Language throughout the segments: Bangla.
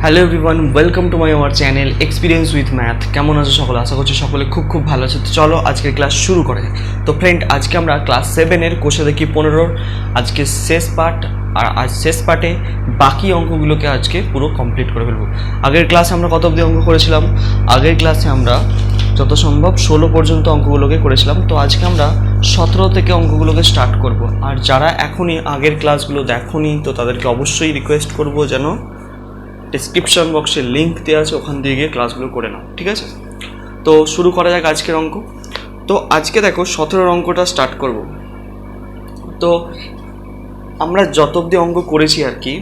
Hello everyone, welcome to my our channel experience with math. কেমন আছো সকলে? আশা করছি সকলে খুব ভালো আছে। তো চলো আজকের ক্লাস শুরু করে। তো ফ্রেন্ড, আজকে আমরা ক্লাস 7-এর কোষে দেখি 15 আজকে শেষ পার্ট। আর আজ শেষ পার্টে বাকি অঙ্কগুলোকে আজকে পুরো কমপ্লিট করে ফেলবো। আগের ক্লাসে আমরা কত অবধি অঙ্ক করেছিলাম? আগের ক্লাসে আমরা যত সম্ভব 16 পর্যন্ত অঙ্কগুলোকে করেছিলাম। তো আজকে আমরা 17 থেকে অঙ্কগুলোকে স্টার্ট করব। আর যারা এখনই আগের ক্লাসগুলো দেখোনি, তো তাদেরকে অবশ্যই রিকোয়েস্ট করব যেন ডিসক্রিপশন বক্সে লিঙ্ক দেওয়া আছে, ওখান দিয়ে গিয়ে ক্লাসগুলো করে নাও, ঠিক আছে? তো শুরু করা যাক আজকের অঙ্ক। তো আজকে দেখো 17 অঙ্কটা স্টার্ট করব। তো আমরা যত অবধি অঙ্ক করেছি আর কি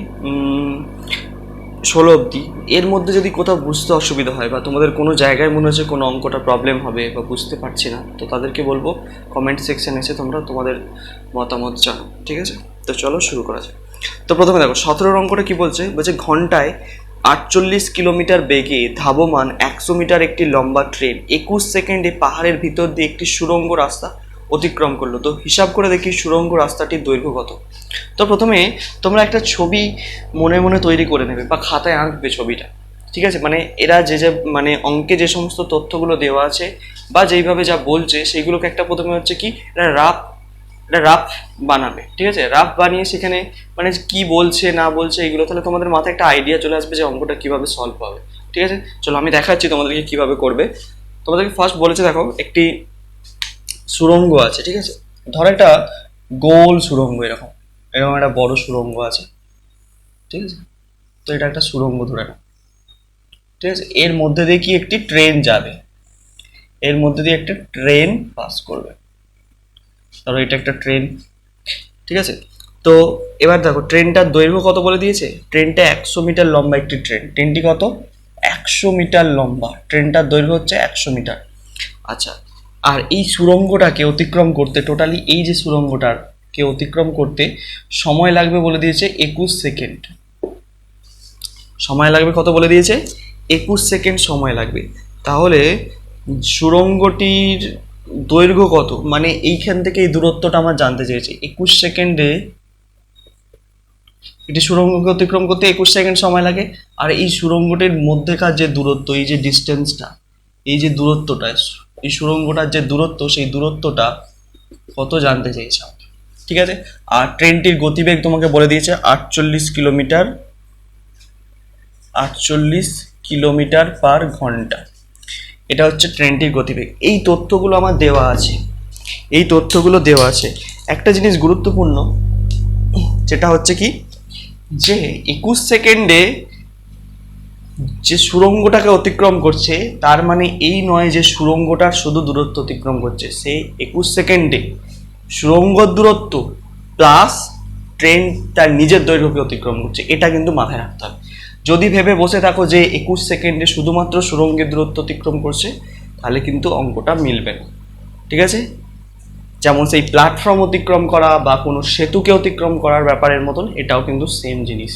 16 অবধি, এর মধ্যে যদি কোথাও বুঝতে অসুবিধা হয় বা তোমাদের কোনো জায়গায় মনে হচ্ছে কোনো অঙ্কটা প্রবলেম হবে বা বুঝতে পারছি না, তো তাদেরকে বলবো কমেন্ট সেকশানে এসে তোমরা তোমাদের মতামত জানো, ঠিক আছে? তো চলো শুরু করা যাক। তো প্রথমে দেখো 17 অঙ্কটা কি বলছে ঘন্টায় 48 কিলোমিটার বেগে ধাবমান 100 মিটার একটি লম্বা ট্রেন 21 সেকেন্ডে পাহাড়ের ভিতর দিয়ে একটি সুড়ঙ্গ রাস্তা অতিক্রম করলো। তো হিসাব করে দেখি সুড়ঙ্গ রাস্তাটির দৈর্ঘ্য কত। তো প্রথমে তোমরা একটা ছবি মনে মনে তৈরি করে নেবে বা খাতায় আঁকবে ছবিটা, ঠিক আছে? মানে এরা যে মানে অঙ্কে যে সমস্ত তথ্যগুলো দেওয়া আছে বা যেইভাবে যা বলছে সেইগুলোকে একটা প্রথমে হচ্ছে কি এটা রাফ বানাবে, ঠিক আছে? রাফ বানিয়ে সেখানে মানে কি বলছে না বলছে এগুলো, তাহলে তোমাদের মাথায় একটা আইডিয়া চলে আসবে যে অঙ্কটা কিভাবে সলভ হবে, ঠিক আছে? চলো আমি দেখাচ্ছি তোমাদেরকে কিভাবে করবে। তোমাদেরকে ফার্স্ট বলেছে, দেখো একটি সুড়ঙ্গ আছে, ঠিক আছে? ধরো একটা গোল সুড়ঙ্গ, এরকম এরকম একটা বড় সুড়ঙ্গ আছে, ঠিক আছে? তো এটা একটা সুড়ঙ্গ ধরে নাও, ঠিক আছে? এর মধ্যে দিয়ে কি একটি ট্রেন যাবে, এর মধ্যে দিয়ে একটা ট্রেন পাস করবে। ধরো এটা একটা ট্রেন, ঠিক আছে? তো এবার দেখো ট্রেনটার দৈর্ঘ্য কত বলে দিয়েছে। ট্রেনটা 100 মিটার লম্বা একটি ট্রেন। ট্রেনটি কত? 100 মিটার লম্বা। ট্রেনটার দৈর্ঘ্য হচ্ছে 100 মিটার। আচ্ছা, আর এই সুড়ঙ্গটাকে অতিক্রম করতে, টোটালি এই যে সুড়ঙ্গটাকে অতিক্রম করতে সময় লাগবে বলে দিয়েছে 21 সেকেন্ড। সময় লাগবে কত বলে দিয়েছে? 21 সেকেন্ড সময় লাগবে। তাহলে সুড়ঙ্গটির দৈর্ঘ্য কত, মানে এইখান থেকে এই দূরত্বটা আমার জানতে চেয়েছি। 21 সেকেন্ডে এটি সুড়ঙ্গকে অতিক্রম করতে 21 সেকেন্ড সময় লাগে। আর এই সুড়ঙ্গটির মধ্যেকার যে দূরত্ব, এই যে ডিস্টেন্সটা, এই যে দূরত্বটা, এই সুড়ঙ্গটার যে দূরত্ব, সেই দূরত্বটা কত জানতে চাইছে, ঠিক আছে? আর ট্রেনটির গতিবেগ তোমাকে বলে দিয়েছে 48 কিলোমিটার, 48 কিলোমিটার পার ঘন্টা। এটা হচ্ছে ট্রেনটির গতিবেগ। এই তথ্যগুলো আমার দেওয়া আছে, এই তথ্যগুলো দেওয়া আছে। একটা জিনিস গুরুত্বপূর্ণ, যেটা হচ্ছে কি, যে 21 সেকেন্ডে যে সুড়ঙ্গটাকে অতিক্রম করছে, তার মানে এই নয় যে সুড়ঙ্গটার শুধু দূরত্ব অতিক্রম করছে। সে 21 সেকেন্ডে সুড়ঙ্গর দূরত্ব প্লাস ট্রেন তার নিজের দৈর্ঘ্যকে অতিক্রম করছে, এটা কিন্তু মাথায় রাখতে হবে। যদি ভেবে বসে থাকো যে 21 সেকেন্ডে শুধুমাত্র সুড়ঙ্গের দূরত্ব অতিক্রম করছে, তাহলে কিন্তু অঙ্কটা মিলবে না, ঠিক আছে? যেমন সেই প্ল্যাটফর্ম অতিক্রম করা বা কোনো সেতুকে অতিক্রম করার ব্যাপারের মতন এটাও কিন্তু সেম জিনিস।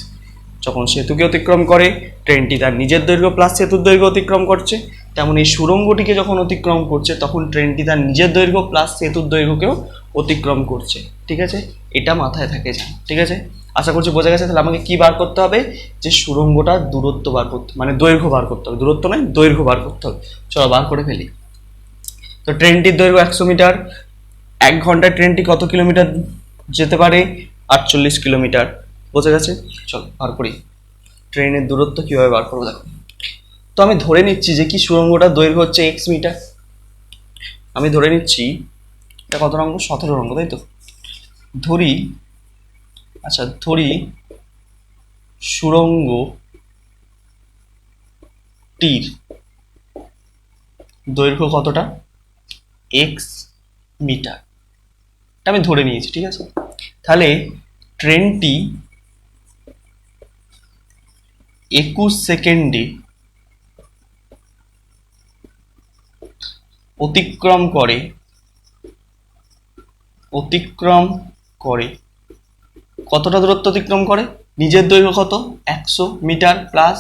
যখন সেতুকে অতিক্রম করে ট্রেনটি তার নিজের দৈর্ঘ্য প্লাস সেতুর দৈর্ঘ্য অতিক্রম করছে, তেমন এই সুড়ঙ্গটিকে যখন অতিক্রম করছে তখন ট্রেনটি তার নিজের দৈর্ঘ্য প্লাস সেতুর দৈর্ঘ্যকেও অতিক্রম করছে, ঠিক আছে? এটা মাথায় থাকে যা, ঠিক আছে? আশা করছি বোঝা গেছে। তাহলে আমাকে কি বার করতে হবে? যে সুড়ঙ্গটার দূরত্ব বার করতে, মানে দৈর্ঘ্য বার করতে হবে, দূরত্ব নয় দৈর্ঘ্য বার করতে হবে। চলো বার করে ফেলি। তো ট্রেনটির দৈর্ঘ্য 100 মিটার। 1 ঘন্টায় ট্রেনটি কত কিলোমিটার যেতে পারে? 48 কিলোমিটার। বোঝা গেছে? চলো বার করি। ট্রেনের দূরত্ব কিভাবে বার করবো দেখো। তো আমি ধরে নিচ্ছি যে কি সুড়ঙ্গটার দৈর্ঘ্য হচ্ছে x মিটার। আমি ধরে নিচ্ছি এটা কত অঙ্ক? 17 অঙ্ক, তাই তো? ধরি, আচ্ছা ধরি সুড়ঙ্গটির দৈর্ঘ্য কতটা? x মিটার। এটা আমি ধরে নিয়েছি, ঠিক আছে? তাহলে ট্রেনটি 21 সেকেন্ডে অতিক্রম করে কতটা দূরত্ব অতিক্রম করে? নিজের দৈর্ঘ্য কত? 100 মিটার প্লাস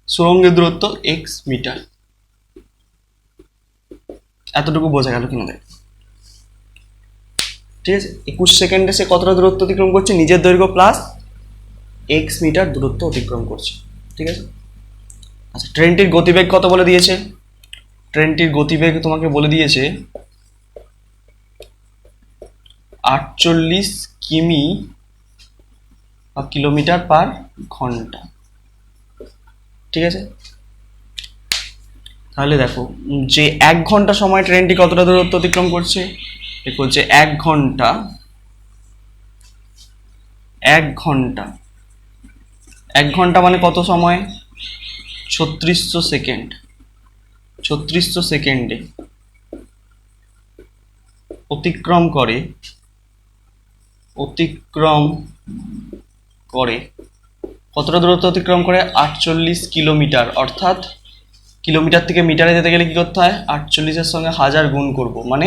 সুড়ঙ্গের দূরত্ব x মিটার। এতটুকু বোঝা গেল কিনা দেখ, ঠিক আছে? 21 সেকেন্ডে সে কতটা দূরত্ব অতিক্রম করছে? নিজের দৈর্ঘ্য প্লাস x মিটার দূরত্ব অতিক্রম করছে। ঠিক আছে। আচ্ছা, ট্রেনটির গতিবেগ কত বলে দিয়েছে? ট্রেনটির গতিবেগ তোমাকে বলে দিয়েছে 48 কিমি বা কিলোমিটার পার ঘন্টা। ঠিক আছে, তাহলে দেখো যে 1 ঘন্টা সময় ট্রেনটি কতটা দূরত্ব অতিক্রম করছে। দেখো যে 1 ঘন্টা, 1 ঘন্টা, 1 ঘন্টা মানে কত সময়? 3600 সেকেন্ড। 3600 সেকেন্ডে অতিক্রম করে কতটা দূরত্ব অতিক্রম করে? 48 কিলোমিটার। অর্থাৎ কিলোমিটার থেকে মিটারে যেতে গেলে কি করতে হয়? 48-এর সঙ্গে 1000 গুণ করব, মানে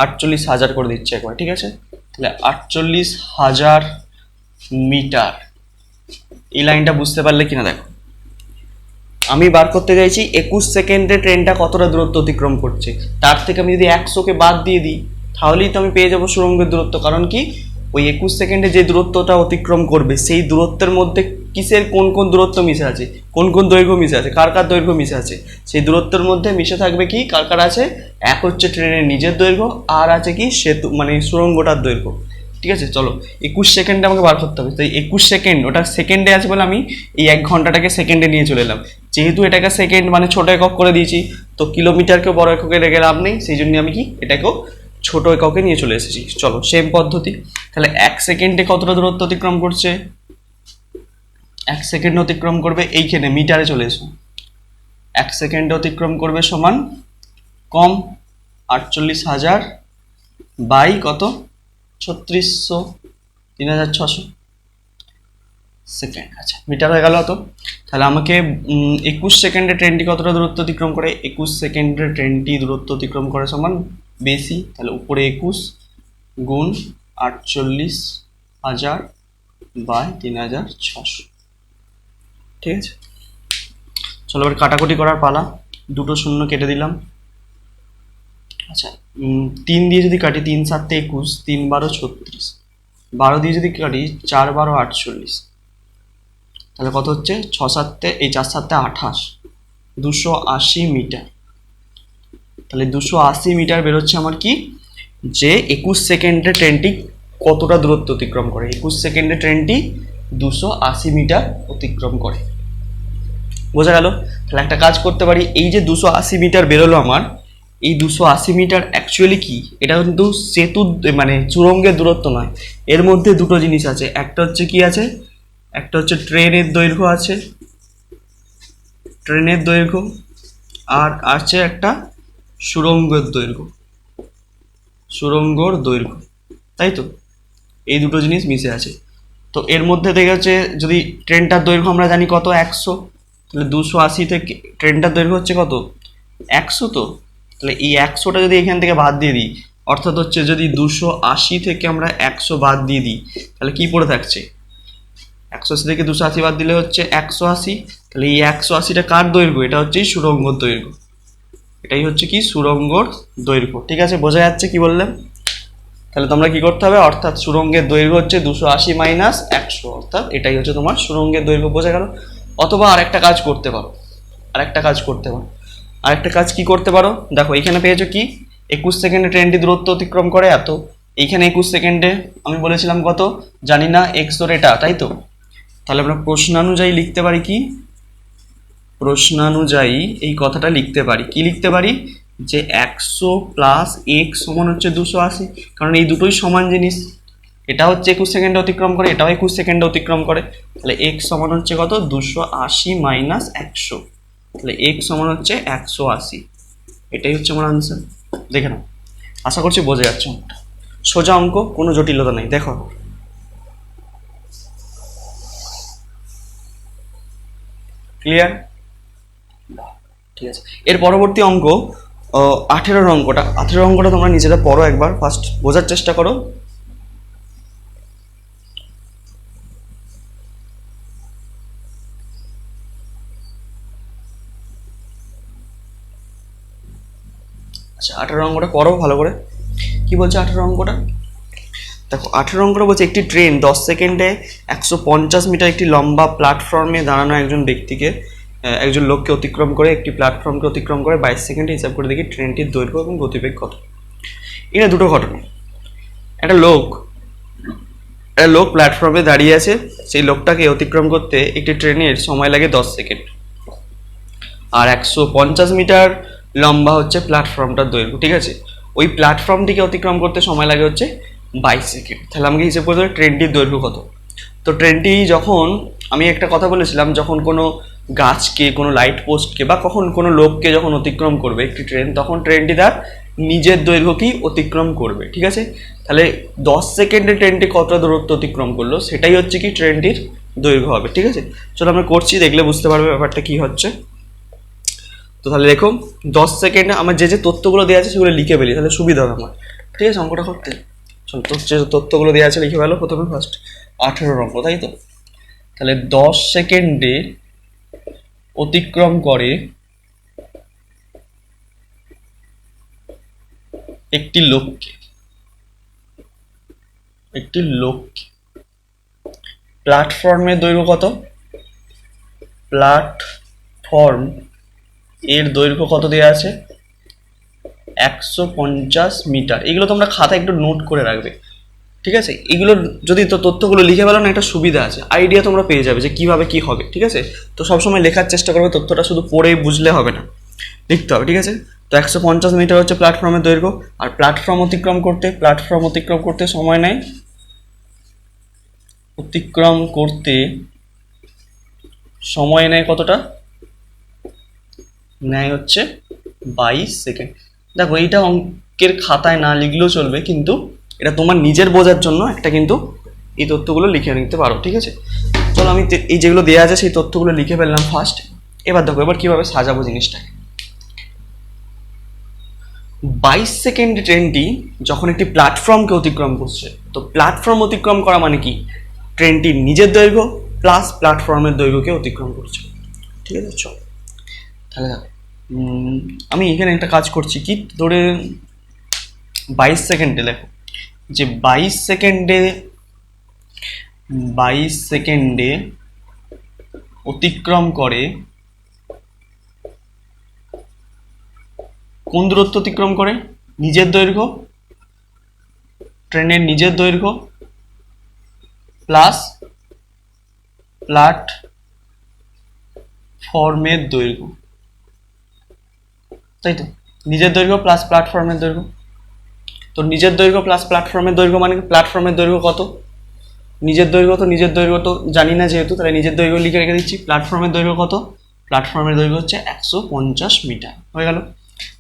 48,000 করে দিচ্ছে একবার। ঠিক আছে, তাহলে 48,000 মিটার। এই লাইনটা বুঝতে পারলে কিনা দেখো, আমি বার করতে চাইছি 21 সেকেন্ডে ট্রেনটা কতটা দূরত্ব অতিক্রম করছে। তার থেকে আমি যদি 100কে বাদ দিয়ে দিই তাহলেই তো আমি পেয়ে যাবো সুড়ঙ্গের দূরত্ব। কারণ কি, ওই 21 সেকেন্ডে যে দূরত্বটা অতিক্রম করবে সেই দূরত্বের মধ্যে কিসের কোন কোন দূরত্ব মিশে আছে, কোন কোন দৈর্ঘ্য মিশে আছে, কার কার দৈর্ঘ্য মিশে আছে, সেই দূরত্বের মধ্যে মিশে থাকবে কি, কার কার আছে? এক হচ্ছে ট্রেনের নিজের দৈর্ঘ্য, আর আছে কি সেতু মানে সুড়ঙ্গটার দৈর্ঘ্য। ঠিক আছে, চলো 21 সেকেন্ডে আমাকে বার করতে হবে। তো 21 সেকেন্ড ওটা সেকেন্ডে আছে বলে আমি এই 1 ঘন্টাটাকে সেকেন্ডে নিয়ে চলে এলাম। যেহেতু এটাকে সেকেন্ড মানে ছোট একক করে দিয়েছি, তো কিলোমিটারকেও বড় এককে রেখে লাভ নেই, সেই জন্য আমি কি এটাকেও ছোট এককে নিয়ে চলে এসেছি। চলো সেম পদ্ধতি, তাহলে 1 সেকেন্ডে কতটা দূরত্ব অতিক্রম করছে? 1 সেকেন্ড অতিক্রম করবে, এইখানে মিটারে চলে এসো। 1 সেকেন্ডে অতিক্রম করবে সমান কম 48,000 বাই কত? 3600, 3600 সেকেন্ড। আচ্ছা, মিটার হয়ে গেল তো। তাহলে আমাকে 21 সেকেন্ডে ট্রেনটি কতটা দূরত্ব অতিক্রম করে? 21 সেকেন্ডে ট্রেনটি দূরত্ব অতিক্রম করে সমান বেশি, তাহলে উপরে 21 গুণ 48,000 বাই 3600। ঠিক আছে, চলো এবার কাটাকুটি করার পালা। দুটো শূন্য কেটে দিলাম। আচ্ছা, 3 দিয়ে যদি কাটি 3 7 21, 3 12 36, 12 দিয়ে যদি কাটি 4 12 48, তাহলে কত হচ্ছে? 6 7 এই 4 7 28, 280 মিটার। তাহলে 280 মিটার বেরোচ্ছে আমার কি, যে 21 সেকেন্ডে ট্রেনটি কতটা দূরত্ব অতিক্রম করে। 21 সেকেন্ডে ট্রেনটি 280 মিটার অতিক্রম করে। বোঝা গেল? তাহলে একটা কাজ করতে পারি, এই যে 280 মিটার বেরোলো আমার, এই 280 মিটার অ্যাকচুয়ালি কি, এটা কিন্তু সেতু মানে সুড়ঙ্গের দূরত্ব নয়। এর মধ্যে দুটো জিনিস আছে, একটা হচ্ছে কি আছে, একটা হচ্ছে ট্রেনের দৈর্ঘ্য আছে, ট্রেনের দৈর্ঘ্য, আর আছে একটা সুড়ঙ্গের দৈর্ঘ্য, সুড়ঙ্গর দৈর্ঘ্য, তাই তো? এই দুটো জিনিস মিশে আছে। তো এর মধ্যে দেখা যাচ্ছে যদি ট্রেনটার দৈর্ঘ্য আমরা জানি কত, 100, তাহলে 280 থেকে ট্রেনটার দৈর্ঘ্য হচ্ছে কত, 100। তো তাহলে এই 100টা যদি এখান থেকে বাদ দিয়ে দিই, অর্থাৎ হচ্ছে যদি 280 থেকে আমরা 100 বাদ দিয়ে দিই, তাহলে কি পড়ে থাকছে? 180 থেকে 280 বাদ দিলে হচ্ছে 180। তাহলে এই 180টা কার দৈর্ঘ্য? এটা হচ্ছে সুড়ঙ্গর দৈর্ঘ্য। এটাই হচ্ছে কি সুড়ঙ্গর দৈর্ঘ্য। ঠিক আছে, বোঝা যাচ্ছে কি বললাম? তাহলে তোমরা কি করতে হবে, অর্থাৎ সুড়ঙ্গের দৈর্ঘ্য হচ্ছে 280 মাইনাস 100, অর্থাৎ এটাই হচ্ছে তোমার সুড়ঙ্গের দৈর্ঘ্য। বোঝা গেল? অথবা আরেকটা কাজ করতে পারো, আরেকটা কাজ কি করতে পারো, দেখো এখানে পেয়েছো কি, 21 সেকেন্ডে ট্রেনটি দূরত্ব অতিক্রম করে এত, এইখানে 21 সেকেন্ডে আমি বলেছিলাম কত জানি না, এক্স ওর এটা, তাই তো? তাহলে আমরা প্রশ্নানুযায়ী লিখতে পারি কি, প্রশ্নানুযায়ী এই কথাটা লিখতে পারি, কি লিখতে পারি, যে 100 প্লাস এক্স সমান হচ্ছে 280, কারণ এই দুটোই সমান জিনিস। এটা হচ্ছে 21 সেকেন্ডে অতিক্রম করে, এটাও 21 সেকেন্ডে অতিক্রম করে, তাহলে এক্স সমান হচ্ছে কত, 280 মাইনাস 100, তাহলে এক্স সমান হচ্ছে 180। এটাই হচ্ছে আমার আনসার। দেখে নাও, আশা করছি বোঝা যাচ্ছে অঙ্কটা। সোজা অঙ্ক, কোনো জটিলতা নেই। দেখো, ক্লিয়ার? ঠিক আছে, এর পরবর্তী অঙ্ক 18 অঙ্কটা। 18 অঙ্কটা তোমরা নিজেরা পড়ো একবার, ফার্স্ট বোঝার চেষ্টা করো। আচ্ছা, 18 অঙ্কটা করো ভালো করে। কি বলছে 18 অঙ্কটা? দেখো 18 অঙ্কটা বলছে একটি ট্রেন 10 সেকেন্ডে 150 মিটার একটি লম্বা প্ল্যাটফর্মে দাঁড়ানো একজন লোককে অতিক্রম করে একটি প্ল্যাটফর্মকে অতিক্রম করে 22 সেকেন্ডে হিসাব করে দেখি ট্রেনটির দৈর্ঘ্য এবং গতিবেগ কত। এখানে দুটো ঘটনা। একটা লোক প্ল্যাটফর্মে দাঁড়িয়ে আছে, সেই লোকটাকে অতিক্রম করতে একটি ট্রেনের সময় লাগে 10 সেকেন্ড, আর 150 মিটার লম্বা হচ্ছে প্ল্যাটফর্মটার দৈর্ঘ্য। ঠিক আছে, ওই প্ল্যাটফর্মটিকে অতিক্রম করতে সময় লাগে হচ্ছে 22 সেকেন্ড। তাহলে আমাকে হিসেব করতে হবে ট্রেনটির দৈর্ঘ্য কত। তো ট্রেনটি যখন, আমি একটা কথা বলেছিলাম, যখন কোনো গাছকে, কোনো লাইট পোস্টকে বা কোনো লোককে যখন অতিক্রম করবে একটি ট্রেন, তখন ট্রেনটি তার নিজের দৈর্ঘ্যকেই অতিক্রম করবে। ঠিক আছে, তাহলে 10 সেকেন্ডে ট্রেনটি কতটা দূরত্ব অতিক্রম করলো সেটাই হচ্ছে কি ট্রেনটির দৈর্ঘ্য হবে। ঠিক আছে, চলো আমরা করছি, দেখলে বুঝতে পারবে ব্যাপারটা কি হচ্ছে। তো তাহলে দেখো 10 সেকেন্ডে আমার যে তথ্যগুলো দেওয়া আছে সেগুলো লিখে ফেলি, তাহলে সুবিধা হবে আমার। ঠিক আছে, অঙ্কটা করতে চলো, যে তথ্যগুলো দেওয়া আছে লিখে ফেলো। প্রথমে ফার্স্ট 18 অঙ্ক, তাই তো। তাহলে 10 সেকেন্ডে অতিক্রম করে একটি লোককে প্ল্যাটফর্মের দৈর্ঘ্য কত? প্ল্যাটফর্ম এর দৈর্ঘ্য কত দেওয়া আছে? 150 মিটার। এগুলো তোমরা খাতা একটু নোট করে রাখবে। ঠিক আছে, এগুলো যদি তথ্যগুলো লিখে ফেলো না, একটা সুবিধা আছে, আইডিয়া তোমরা পেয়ে যাবে যে কিভাবে কি হবে। ঠিক আছে, তো সবসময় লেখার চেষ্টা করবে, তথ্যটা শুধু পড়েই বুঝলে হবে না, লিখতে হবে। ঠিক আছে, তো 150 মিটার হচ্ছে প্ল্যাটফর্মের দৈর্ঘ্য, আর প্ল্যাটফর্ম অতিক্রম করতে সময় নেয়, কতটা নেয় হচ্ছে 22 সেকেন্ড। দেখো এইটা অঙ্কের খাতায় না লিখলেও চলবে, কিন্তু এটা তোমার নিজের বোঝার জন্য একটা কিন্তু এই তথ্যগুলো লিখে নিতে পারো। ঠিক আছে, চলো আমি এই যেগুলো দেওয়া আছে সেই তথ্যগুলো লিখে ফেললাম ফার্স্ট। এবার দেখো এবার কিভাবে সাজাবো জিনিসটাকে। 22 সেকেন্ড ট্রেনটি যখন একটি প্ল্যাটফর্মকে অতিক্রম করছে, তো প্ল্যাটফর্ম অতিক্রম করা মানে কি? ট্রেনটির নিজের দৈর্ঘ্য প্লাস প্ল্যাটফর্মের দৈর্ঘ্যকে অতিক্রম করছে। ঠিক আছে, চলো তাহলে দেখো আমি এখানে একটা কাজ করছি, কি ধরে 22 সেকেন্ডে, দেখো যে 22 সেকেন্ডে অতিক্রম করে কোন দূরত্ব অতিক্রম করে? নিজের দৈর্ঘ্য, ট্রেনের নিজের দৈর্ঘ্য প্লাস প্ল্যাটফর্মের দৈর্ঘ্য, তাই তো। নিজের দৈর্ঘ্য প্লাস প্ল্যাটফর্মের দৈর্ঘ্য। তো নিজের দৈর্ঘ্য প্লাস প্ল্যাটফর্মের দৈর্ঘ্য মানে প্ল্যাটফর্মের দৈর্ঘ্য কত? নিজের দৈর্ঘ্য তো জানি না যেহেতু, তাহলে নিজের দৈর্ঘ্য লিখে রেখে দিচ্ছি। প্ল্যাটফর্মের দৈর্ঘ্য কত? প্ল্যাটফর্মের দৈর্ঘ্য হচ্ছে 150 মিটার। হয়ে গেল।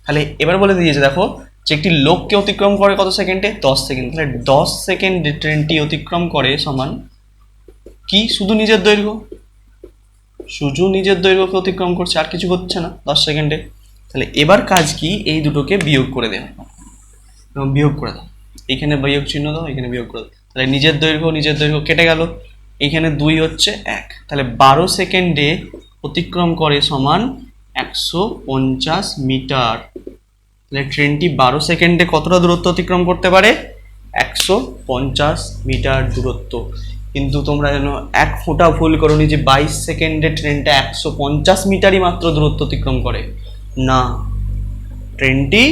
তাহলে এবার বলে দিয়েছে দেখো যে একটি লোককে অতিক্রম করে কত সেকেন্ডে? 10 সেকেন্ড। তাহলে 10 সেকেন্ডে ট্রেনটি অতিক্রম করে সমান কি? শুধু নিজের দৈর্ঘ্যকে অতিক্রম করছে, আর কিছু হচ্ছে না 10 সেকেন্ডে। তাহলে এবার কাজ কি? এই দুটোকে বিয়োগ করে দেবে, বিয়োগ করে দাও। এখানে বিয়োগ চিহ্ন দাও, এখানে বিয়োগ করে দাও। তাহলে নিজের দৈর্ঘ্য কেটে গেল, এখানে 2 হচ্ছে 1। তাহলে 12 সেকেন্ডে অতিক্রম করে সমান 150 মিটার। তাহলে ট্রেনটি 12 সেকেন্ডে কতটা দূরত্ব অতিক্রম করতে পারে? 150 মিটার দূরত্ব। কিন্তু তোমরা যেন এক ফোঁটা ভুল করোনি যে 22 সেকেন্ডে ট্রেনটা 150 মিটারই মাত্র দূরত্ব অতিক্রম করে, না, ট্রেনটি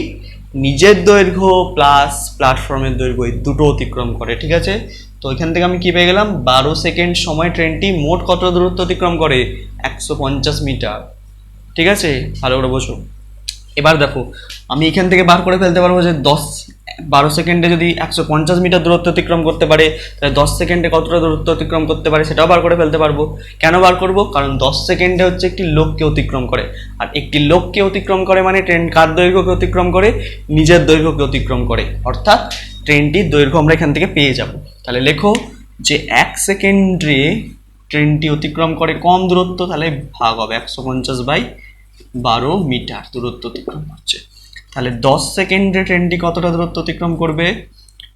নিজের দৈর্ঘ্য প্লাস প্ল্যাটফর্মের দৈর্ঘ্য এই দুটো অতিক্রম করে। ঠিক আছে, তো এখান থেকে আমি কি পেয়ে গেলাম? 12 সেকেন্ড সময় ট্রেনটি মোট কত দূরত্ব অতিক্রম করে? 150 মিটার। ঠিক আছে, ভালো করে বোঝো। এবার দেখো আমি এখান থেকে বার করে ফেলতে পারবো যে 12 সেকেন্ডে যদি 150 মিটার দূরত্ব অতিক্রম করতে পারে, তাহলে 10 সেকেন্ডে কতটা দূরত্ব অতিক্রম করতে পারে সেটাও বার করে ফেলতে পারবো। কেন বার করব? কারণ 10 সেকেন্ডে হচ্ছে একটি লোককে অতিক্রম করে, আর একটি লোককে অতিক্রম করে মানে ট্রেন কার দৈর্ঘ্যকে অতিক্রম করে? নিজের দৈর্ঘ্যকে অতিক্রম করে, অর্থাৎ ট্রেনটির দৈর্ঘ্য আমরা এখান থেকে পেয়ে যাব। তাহলে লেখো যে 1 সেকেন্ডে ট্রেনটি অতিক্রম করে কম দূরত্ব, তাহলে ভাগ হবে 150/12 মিটার দূরত্ব অতিক্রম করছে। তাহলে 10 সেকেন্ডে ট্রেনটি কতটা দূরত্ব অতিক্রম করবে?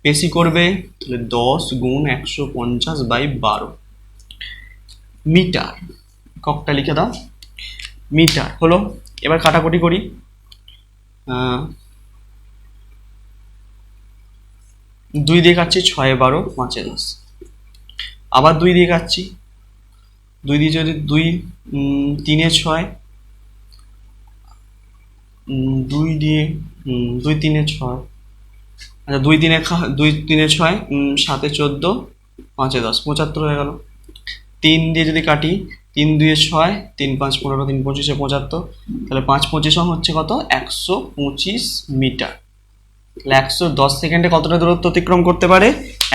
বেশি করবে, তাহলে 10 গুণ 150/12 মিটার। এককটা লিখে দাও, মিটার হলো। এবার কাটাকুটি করি। 12 2 দিয়ে কাটছি 6 12 5 10, আবার 2 দিয়ে কাটছি, 2 দিয়ে যদি 2 3 6, 2 দিয়ে 2 3 6, আচ্ছা 2 3 2 3 6, 7 14 5 10 75 হয়ে গেল। 3 দিয়ে যদি কাটি, 3 2 6, 3 5 15, 3 25 75, তাহলে 5 25 হচ্ছে কত 125 মিটার। তাহলে 110 সেকেন্ডে কতটা দূরত্ব অতিক্রম করতে পারে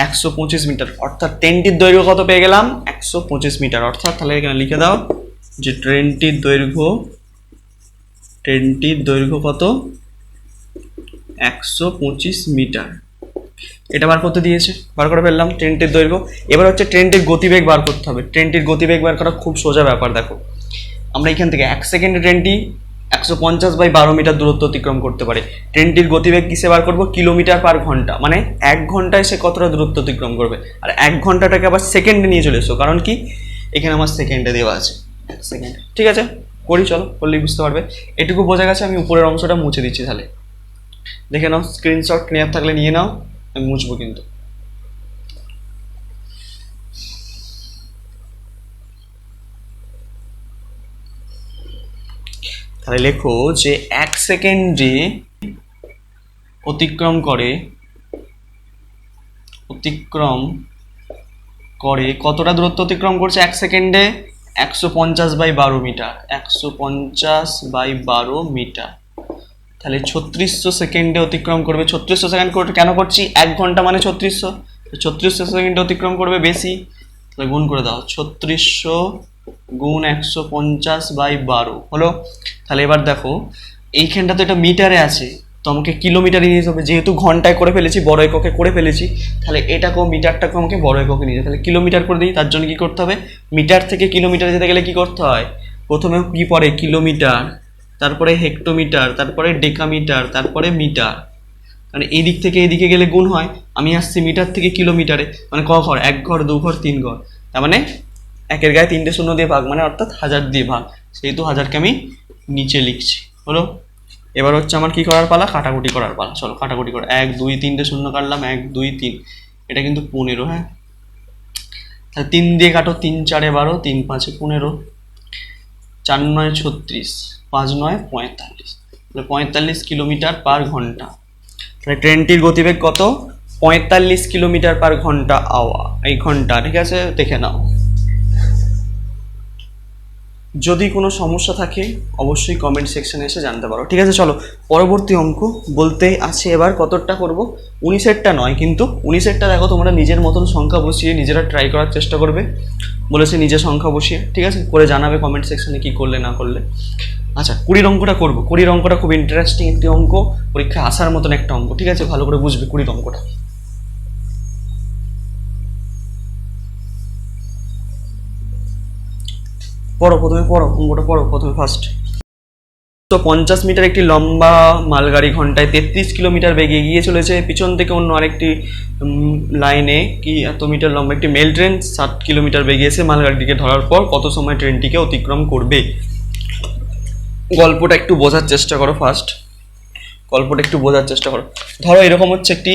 125 মিটার, অর্থাৎ ট্রেনটির দৈর্ঘ্য কত পেয়ে গেলাম 125 মিটার। অর্থাৎ তাহলে এখানে লিখে দাও যে ট্রেনটির দৈর্ঘ্য কত 125 মিটার। এটা বার করতে দিয়েছে, বার করে ফেললাম ট্রেনটির দৈর্ঘ্য। এবার হচ্ছে ট্রেনটির গতিবেগ বার করতে হবে। ট্রেনটির গতিবেগ বার করা খুব সোজা ব্যাপার। দেখো আমরা এখান থেকে 1 সেকেন্ডে ট্রেনটি 150/12 মিটার দূরত্ব অতিক্রম করতে পারে। ট্রেনটির গতিবেগ কিসে বার করবো কিলোমিটার পার ঘন্টা, মানে 1 ঘন্টায় সে কতটা দূরত্ব অতিক্রম করবে। আর 1 ঘন্টাটাকে আবার সেকেন্ডে নিয়ে চলে এসো, কারণ কি এখানে আমার সেকেন্ডে দেওয়া আছে 1 সেকেন্ড। ঠিক আছে করি, চলো করলেই বুঝতে পারবে। এটুকু বোঝা গেছে। আমি উপরের অংশটা মুছে দিচ্ছি, তাহলে দেখে নাও, স্ক্রিনশট নেওয়ার থাকলে নিয়ে নাও, আমি মুছবো কিন্তু। তাহলে লেখো যে 1 সেকেন্ডে অতিক্রম করে কতটা দূরত্ব অতিক্রম করছে 1 সেকেন্ডে 150/12 মিটার, 150/12 মিটার। তাহলে 3600 সেকেন্ডে অতিক্রম করবে। 3600 সেকেন্ড কেন করছি, 1 ঘন্টা মানে 3600, 3600 সেকেন্ডে অতিক্রম করবে বেশি। তাহলে গুণ করে দাও, 3600 গুণ 150/12 হলো। তাহলে এবার দেখো এইখানটা তো এটা মিটারে আছে, তো আমাকে কিলোমিটারে নিয়ে যেতে হবে। যেহেতু ঘন্টায় করে ফেলেছি, বড় এককে করে ফেলেছি, তাহলে এটাকেও মিটারটাকেও আমাকে বড় এককে নিয়ে যেতে। তাহলে কিলোমিটার করে দিই। তার জন্য কি করতে হবে, মিটার থেকে কিলোমিটারে যেতে গেলে কি করতে হয়, প্রথমে কি পড়ে কিলোমিটার, তারপরে হেক্টোমিটার, তারপরে ডেকামিটার, তারপরে মিটার। মানে এই দিক থেকে এদিকে গেলে গুণ হয়। আমি আসছি মিটার থেকে কিলোমিটারে, মানে ক ঘর, 1 ঘর 2 ঘর 3 ঘর, তার মানে 1-এর গায়ে 3টে শূন্য দিয়ে ভাগ, মানে অর্থাৎ 1000 দিয়ে ভাগ। সেহেতু 1000কে আমি নিচে লিখছি, হলো। এবার হচ্ছে আমার কি করার পালা, কাটাকুটি করার পালা। চলো কাটাকুটি করে 1 2 3টে শূন্য কাটলাম, 1 2 3, এটা কিন্তু 15। হ্যাঁ, তাহলে 3 দিয়ে কাটো, 3 4 12, 3 5 15, 4 9 36, 5 9 45, তাহলে 45 কিলোমিটার পার ঘন্টা। তাহলে ট্রেনটির গতিবেগ কত 45 কিলোমিটার পার ঘন্টা এই ঘন্টা। ঠিক আছে, দেখে নাও। যদি কোনো সমস্যা থাকে অবশ্যই কমেন্ট সেকশনে এসে জানতে পারো। ঠিক আছে, চলো পরবর্তী অঙ্ক বলতে আছে। এবার কতটা করব, 19-এরটা নয়, কিন্তু 19-এরটা দেখো তোমরা নিজের মতন সংখ্যা বসিয়ে নিজেরা ট্রাই করার চেষ্টা করবে, বলেছে নিজের সংখ্যা বসিয়ে। ঠিক আছে, করে জানাবে কমেন্ট সেকশনে কি করলে না করলে। আচ্ছা 20 অঙ্কটা করবো। 20 অঙ্কটা খুব ইন্টারেস্টিং একটি অঙ্ক, পরীক্ষায় আসার মতন একটা অঙ্ক। ঠিক আছে, ভালো করে বুঝবে 20 অঙ্কটা। প্রথমে পড়ো অঙ্কটা, পড়ো প্রথমে ফার্স্ট। তো 50 মিটার একটি লম্বা মালগাড়ি ঘন্টায় 33 কিলোমিটার বেগে এগিয়ে চলেছে। পিছন থেকে অন্য আরেকটি লাইনে কি এত মিটার লম্বা একটি মেল ট্রেন 60 কিলোমিটার বেগে এসে মালগাড়িটিকে ধরার পর কত সময় ট্রেনটিকে অতিক্রম করবে। গল্পটা একটু বোঝার চেষ্টা করো। ফার্স্ট গল্পটা একটু বোঝার চেষ্টা করো। ধরো এরকম হচ্ছে একটি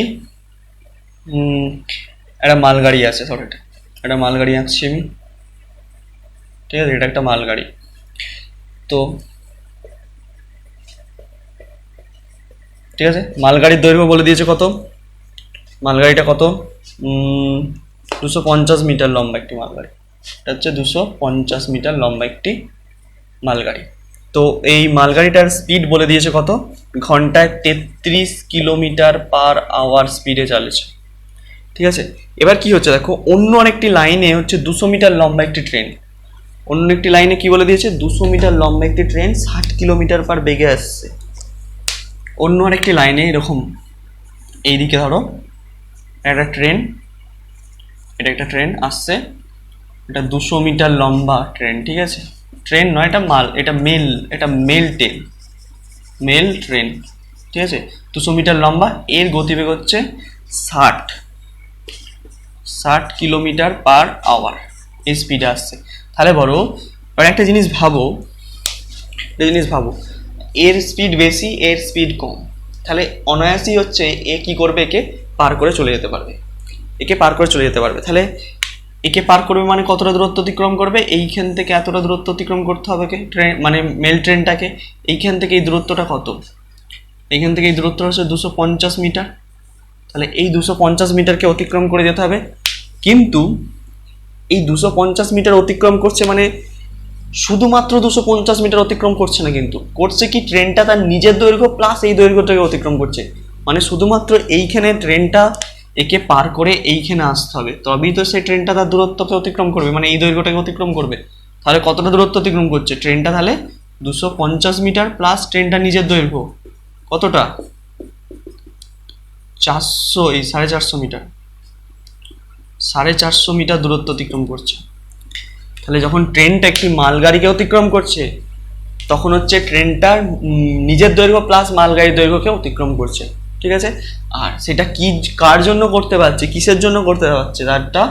একটা মালগাড়ি আছে, ধরো এটা একটা মালগাড়ি আঁকছি আমি। ঠিক আছে, এটা একটা মালগাড়ি। তো ঠিক আছে, মালগাড়ির দৈর্ঘ্য বলে দিয়েছে কত, মালগাড়িটা কত 250 মিটার লম্বা একটি মালগাড়ি। এটা হচ্ছে 250 মিটার লম্বা একটি মালগাড়ি। তো এই মালগাড়িটার স্পিড বলে দিয়েছে কত, ঘন্টায় 33 কিলোমিটার পার আওয়ার স্পিডে চালিয়েছে। ঠিক আছে, এবার কি হচ্ছে দেখো, অন্য আরেকটি লাইনে হচ্ছে 200 মিটার লম্বা একটি ট্রেন। অন্য একটি লাইনে কি বলে দিয়েছে, 200 মিটার লম্বা একটি ট্রেন 60 কিলোমিটার পার বেগে আসছে। অন্য আরেকটি লাইনে এরকম এইদিকে ধরো একটা ট্রেন, এটা একটা ট্রেন আসছে, এটা 200 মিটার লম্বা ট্রেন। ঠিক আছে, ট্রেন নয় এটা মাল, এটা মেল ট্রেন। ঠিক আছে, 200 মিটার লম্বা, এর গতিবেগ হচ্ছে 60 কিলোমিটার পার আওয়ার এই স্পিডে আসছে। তাহলে বলো এবার একটা জিনিস ভাবো, এর স্পিড বেশি এর স্পিড কম, তাহলে অনায়াসই হচ্ছে এ কি করবে, একে পার করে চলে যেতে পারবে, একে পার করে চলে যেতে পারবে। তাহলে একে পার করবে মানে কতটা দূরত্ব অতিক্রম করবে, এইখান থেকে এতটা দূরত্ব অতিক্রম করতে হবে ট্রেন মানে মেল ট্রেনটাকে। এইখান থেকে এই দূরত্বটা কত, এইখান থেকে এই দূরত্বটা হচ্ছে 250 মিটার। তাহলে এই 250 মিটারকে অতিক্রম করে যেতে হবে। কিন্তু এই 250 মিটার অতিক্রম করছে মানে শুধুমাত্র 250 মিটার অতিক্রম করছে না, কিন্তু করছে কি ট্রেনটা তার নিজের দৈর্ঘ্য প্লাস এই দৈর্ঘ্যটাকে অতিক্রম করছে। মানে শুধুমাত্র এইখানে ট্রেনটা একে পার করে এইখানে আসতে হবে, তবেই তো সেই ট্রেনটা তার দূরত্বকে অতিক্রম করবে, মানে এই দৈর্ঘ্যটাকে অতিক্রম করবে। তাহলে কতটা দূরত্ব অতিক্রম করছে ট্রেনটা, তাহলে 250 মিটার প্লাস ট্রেনটা নিজের দৈর্ঘ্য কতটা, 400 এই 450 মিটার, 450 মিটার দূরত্ব অতিক্রম করছে। তাহলে যখন ট্রেনটা একটি মালগাড়িকে অতিক্রম করছে তখন হচ্ছে ট্রেনটার নিজের দৈর্ঘ্য প্লাস মালগাড়ির দৈর্ঘ্যকে অতিক্রম করছে, ঠিক আছে। আর সেটা কি কার জন্য করতে পারছে, কিসের জন্য করতে পারছে তারটা,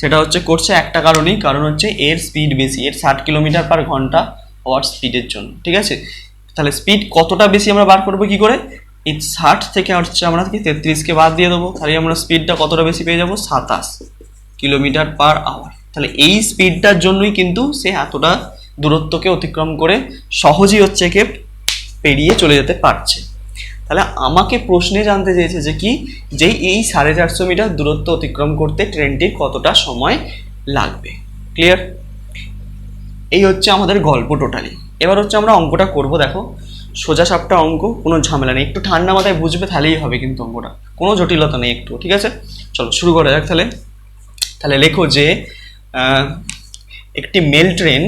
সেটা হচ্ছে করছে একটা কারণেই, কারণ হচ্ছে এর স্পিড বেশি, এর 60 কিলোমিটার পার ঘন্টা হওয়ার স্পিডের জন্য, ঠিক আছে। তাহলে স্পিড কতটা বেশি আমরা বার করবো কি করে, এই 60 থেকে হচ্ছে আমরা কি 33কে বাদ দিয়ে দেবো, তাহলে আমরা স্পিডটা কতটা বেশি পেয়ে যাবো, 27 কিলোমিটার পার আওয়ার। তাহলে এই স্পিডটার জন্যই কিন্তু সে এতটা দূরত্বকে অতিক্রম করে সহজেই হচ্ছে একে পেরিয়ে চলে যেতে পারছে। তাহলে আমাকে প্রশ্নে জানতে চেয়েছে যে কি, যে এই 450 মিটার দূরত্ব অতিক্রম করতে ট্রেনটির কতটা সময় লাগবে। ক্লিয়ার? এই হচ্ছে আমাদের গল্প টোটালি। এবার হচ্ছে আমরা অঙ্কটা করব। দেখো সোজা সাপটা অঙ্ক, কোনো ঝামেলা নেই, একটু ঠান্ডা মাথায় বুঝবে তাহলেই হবে, কিন্তু অঙ্কটা কোনো জটিলতা নেই একটু, ঠিক আছে। চলো শুরু করা যাক। তাহলে তাহলে লেখো যে একটি মেল ট্রেন,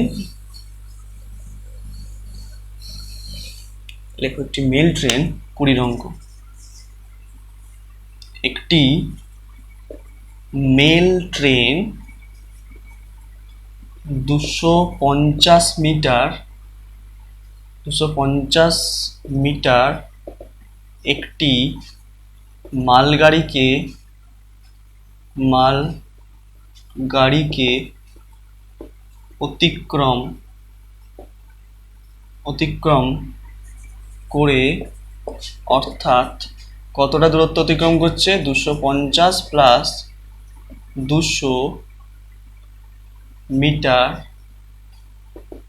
লেখো একটি মেল ট্রেন 20 অঙ্ক, একটি মেল ট্রেন 250 মিটার একটি মালগাড়িকে অতিক্রম করে, অর্থাৎ কতটা দূরত্ব অতিক্রম করছে, 250 প্লাস 200 মিটার,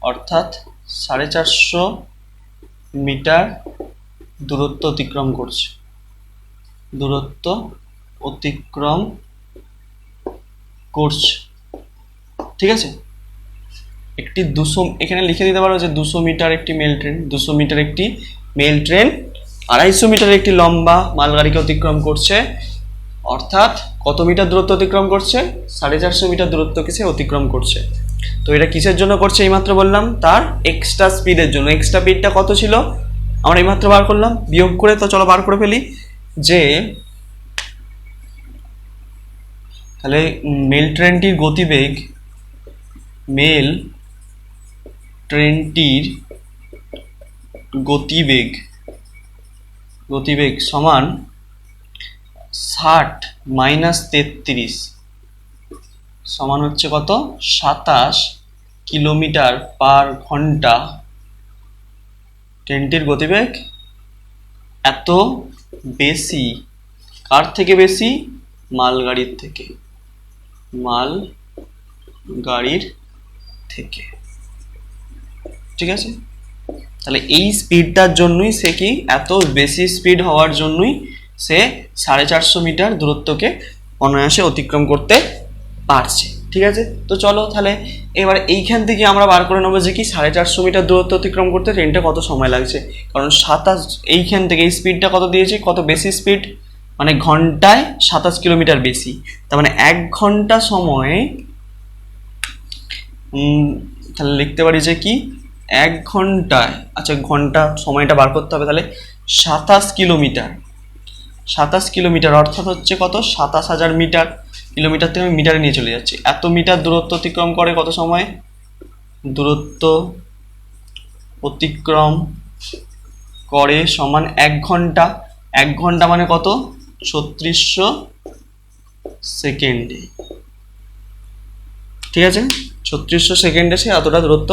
অর্থাৎ 450 মিটার দূরত্ব অতিক্রম করছে, ঠিক আছে। একটি 200, এখানে লিখে দিতে পারো যে 200 মিটার একটি মেল ট্রেন, 200 মিটার একটি মেল ট্রেন 250 মিটার একটি লম্বা মালগাড়িকে অতিক্রম করছে, অর্থাৎ কত মিটার দূরত্ব অতিক্রম করছে, 450 মিটার দূরত্বকে সে অতিক্রম করছে। তো এটা কিসের জন্য করছে, এইমাত্র বললাম তার এক্সট্রা স্পিডের জন্য। এক্সট্রা স্পিডটা কত ছিল আমরা এইমাত্র বার করলাম বিয়োগ করে, তো চলো বার করে ফেলি। যে তাহলে মেল ট্রেনটির গতিবেগ সমান 60 মাইনাস 33 সমান হচ্ছে কত, 27 কিলোমিটার পার ঘন্টা। ট্রেনটির গতিবেগ এত বেশি, কার থেকে বেশি, মালগাড়ির থেকে, ঠিক আছে। তাহলে এই স্পিডটার জন্যই সে কি, এত বেশি স্পিড হওয়ার জন্যই সে 450 মিটার দূরত্বকে অনায়াসে অতিক্রম করতে পারছে, ঠিক আছে। তো চলো তাহলে এবার এইখান থেকে আমরা বার করে নেবো যে কি 450 মিটার দূরত্ব অতিক্রম করতে ট্রেনটা কত সময় লাগছে। কারণ 27, এইখান থেকে এই স্পিডটা কত দিয়েছি, কত বেশি স্পিড, মানে ঘন্টায় 27 কিলোমিটার বেশি, তার মানে 1 ঘন্টা সময়ে, তাহলে লিখতে পারি যে কি 1 ঘন্টায়, আচ্ছা ঘন্টা সময়টা বার করতে হবে, তাহলে 27 কিলোমিটার অর্থাৎ হচ্ছে কত, 27,000 মিটার। কিলোমিটার থেকে আমি মিটারে নিয়ে চলে যাচ্ছি। এত মিটার দূরত্ব অতিক্রম করে কত সময়, দূরত্ব অতিক্রম করে সমান 1 ঘন্টা। 1 ঘন্টা মানে কত, 3600 সেকেন্ডে, ঠিক আছে। 3600 সেকেন্ডে সে এতটা দূরত্ব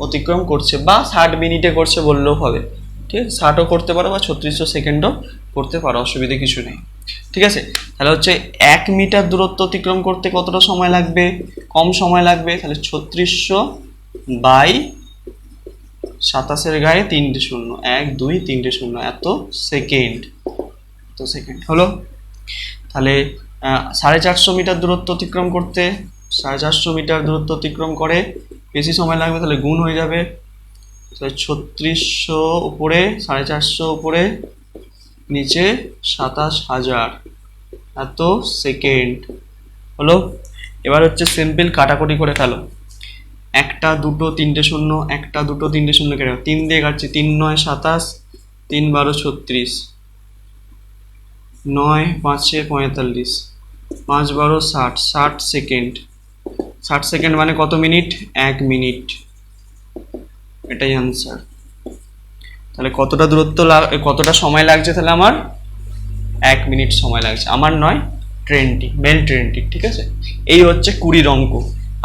অতিক্রম করছে, বা 60 মিনিটে করছে বললেও হবে, ঠিক আছে। 60ও করতে পারো বা 3600 সেকেন্ডও করতে পারো, অসুবিধে কিছু নেই। ঠিক আছে, তাহলে হচ্ছে 1 মিটার দূরত্ব অতিক্রম করতে কতটা সময় লাগবে? কম সময় লাগবে। তাহলে 3600 বাই 27-এর গায়ে 3টে শূন্য, 1 2 3টে শূন্য, এত সেকেন্ড। তো সেকেন্ড হলো। তাহলে 450 মিটার দূরত্ব অতিক্রম করতে 450 মিটার দূরত্ব অতিক্রম করে বেশি সময় লাগবে, তাহলে গুণ হয়ে যাবে। তাহলে 3600 উপরে 450 উপরে নিচে 27000 এত সেকেন্ড হলো। এবার হচ্ছে সিম্পল কাটাকুটি করে ফেলো। 1 2 3টে শূন্য, 1 2 3টে শূন্য কেটে 3 দিয়ে কাটছি, 3 9 27, 3 12 36, 9 5 45, 5 12 60, 60 সেকেন্ড। 60 সেকেন্ড মানে কত মিনিট? 1 মিনিট। এটাই আনসার। তাহলে কতটা দূরত্ব কতটা সময় লাগছে? তাহলে আমার 1 মিনিট সময় লাগছে, আমার নয়, ট্রেনটি, মেল ট্রেনটি। ঠিক আছে, এই হচ্ছে 20 অঙ্ক।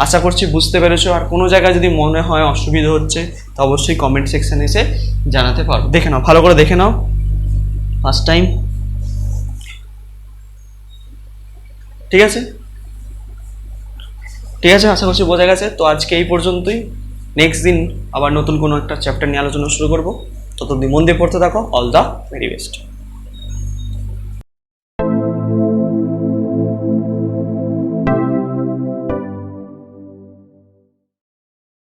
আশা করছি বুঝতে পেরেছো। আর কোনো জায়গায় যদি মনে হয় অসুবিধা হচ্ছে তো অবশ্যই কমেন্ট সেকশনে এসে জানাতে পারো। দেখে নাও, ভালো করে দেখে নাও ফার্স্ট টাইম। ঠিক আছে, ঠিক আছে, আশা করছি বোঝা গেছে। তো আজকে এই পর্যন্তই। নেক্সট দিন আবার নতুন কোনো একটা চ্যাপ্টার নিয়ে আলোচনা শুরু করবো। ততদিন মন দিয়ে পড়তে থাকো। All the very best.